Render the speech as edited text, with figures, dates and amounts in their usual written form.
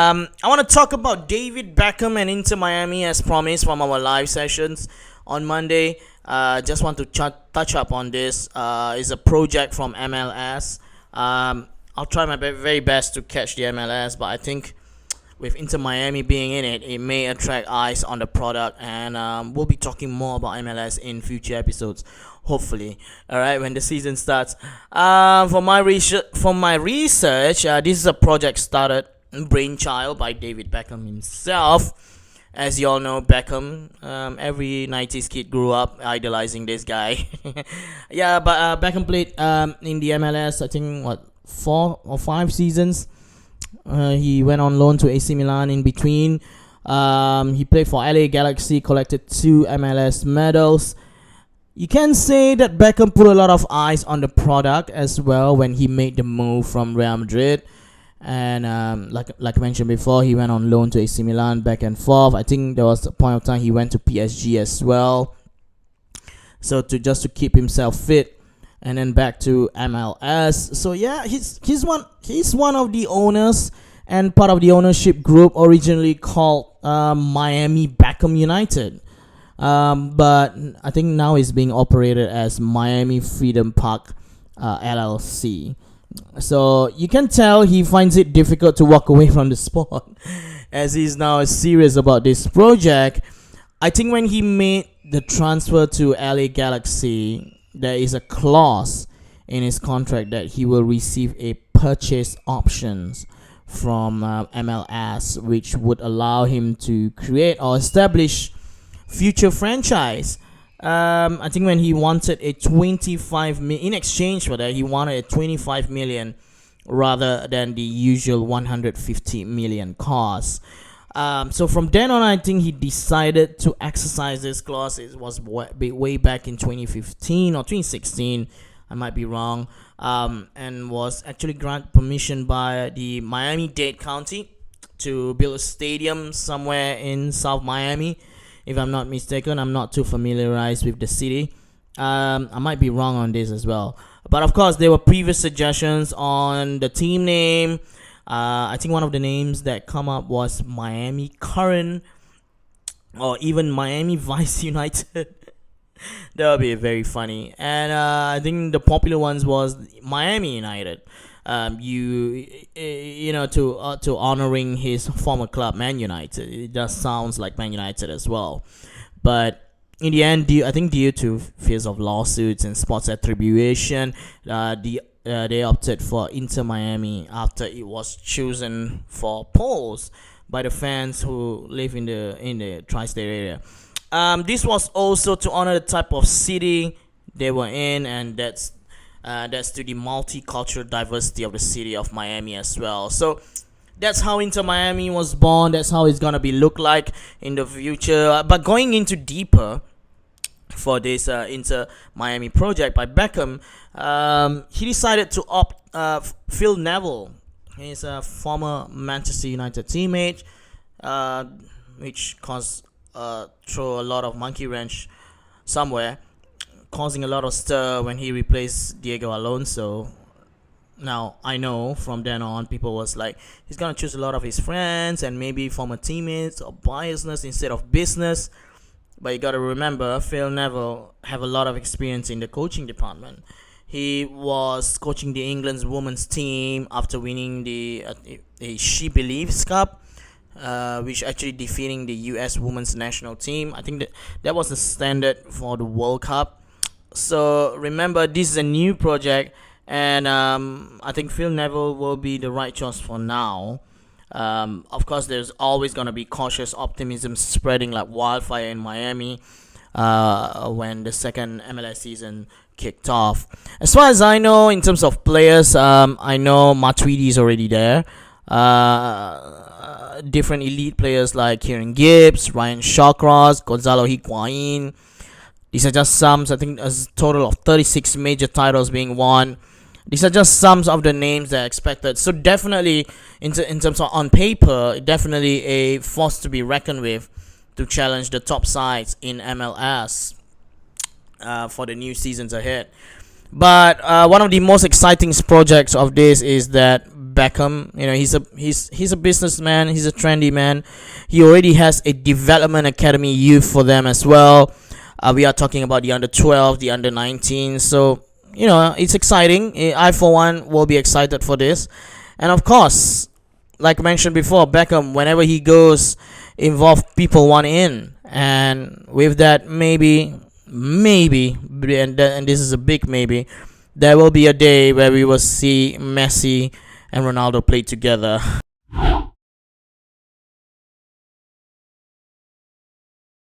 I want to talk about David Beckham and Inter Miami as promised from our live sessions on Monday. Just want to touch up on this. It's a project from MLS. I'll try my very best to catch the MLS, but I think with Inter Miami being in it, it may attract eyes on the product, and we'll be talking more about MLS in future episodes, hopefully. All right, when the season starts. For my research, this is a project started brainchild by David Beckham himself. As you all know, Beckham, every 90s kid grew up idolizing this guy. Yeah, but Beckham played in the MLS, I think, 4 or 5 seasons. He went on loan to AC Milan in between. He played for LA Galaxy, collected 2 MLS medals. You can say that Beckham put a lot of eyes on the product as well when he made the move from Real Madrid. And like I mentioned before, he went on loan to AC Milan back and forth. I think there was a point of time he went to PSG as well. So to keep himself fit. And then back to MLS. So yeah, he's one of the owners and part of the ownership group originally called Miami Beckham United. But I think now it's being operated as Miami Freedom Park LLC. So you can tell he finds it difficult to walk away from the sport as he's now serious about this project. I think when he made the transfer to LA Galaxy, there is a clause in his contract that he will receive a purchase options from MLS, which would allow him to create or establish future franchise. I think when he wanted a 25 million in exchange for that, he wanted a 25 million rather than the usual 150 million cost. So from then on, I think he decided to exercise this clause. It was way back in 2015 or 2016. I might be wrong. And was actually granted permission by the Miami-Dade County to build a stadium somewhere in South Miami. If I'm not mistaken, I'm not too familiarized with the city. I might be wrong on this as well. But of course, there were previous suggestions on the team name. I think one of the names that come up was Miami Current or even Miami Vice United. That would be very funny. And I think the popular ones was Miami United. To honoring his former club, Man United. It just sounds like Man United as well. But in the end, I think due to fears of lawsuits and sports attribution, they opted for Inter Miami after it was chosen for polls by the fans who live in the tri-state area. This was also to honor the type of city they were in, and that's to the multicultural diversity of the city of Miami as well. So that's how Inter Miami was born. That's how it's gonna be look like in the future. But going into deeper for this Inter Miami project by Beckham, he decided to opt Phil Neville. He's a former Manchester United teammate, which caused throw a lot of monkey wrench somewhere, causing a lot of stir when he replaced Diego Alonso. Now, I know from then on, people was like, he's going to choose a lot of his friends and maybe former teammates or biasness instead of business. But you got to remember, Phil Neville have a lot of experience in the coaching department. He was coaching the England's women's team after winning the She Believes Cup, which actually defeating the US women's national team. I think that was the standard for the World Cup. So remember, this is a new project, and I think Phil Neville will be the right choice for now. Of course, there's always going to be cautious optimism spreading like wildfire in Miami when the second MLS season kicked off. As far as I know, in terms of players, I know Matuidi is already there. Different elite players like Kieran Gibbs, Ryan Shawcross, Gonzalo Higuain. These are just some. I think there's a total of 36 major titles being won. These are just some of the names that are expected. So definitely, in terms of on paper, definitely a force to be reckoned with to challenge the top sides in MLS for the new seasons ahead. But one of the most exciting projects of this is that Beckham. He's a businessman. He's a trendy man. He already has a development academy youth for them as well. We are talking about the under 12, the under 19. So it's exciting. I for one will be excited for this, and of course, like mentioned before, Beckham, whenever he goes, involve people want in, and with that, maybe, and this is a big maybe, there will be a day where we will see Messi and Ronaldo play together.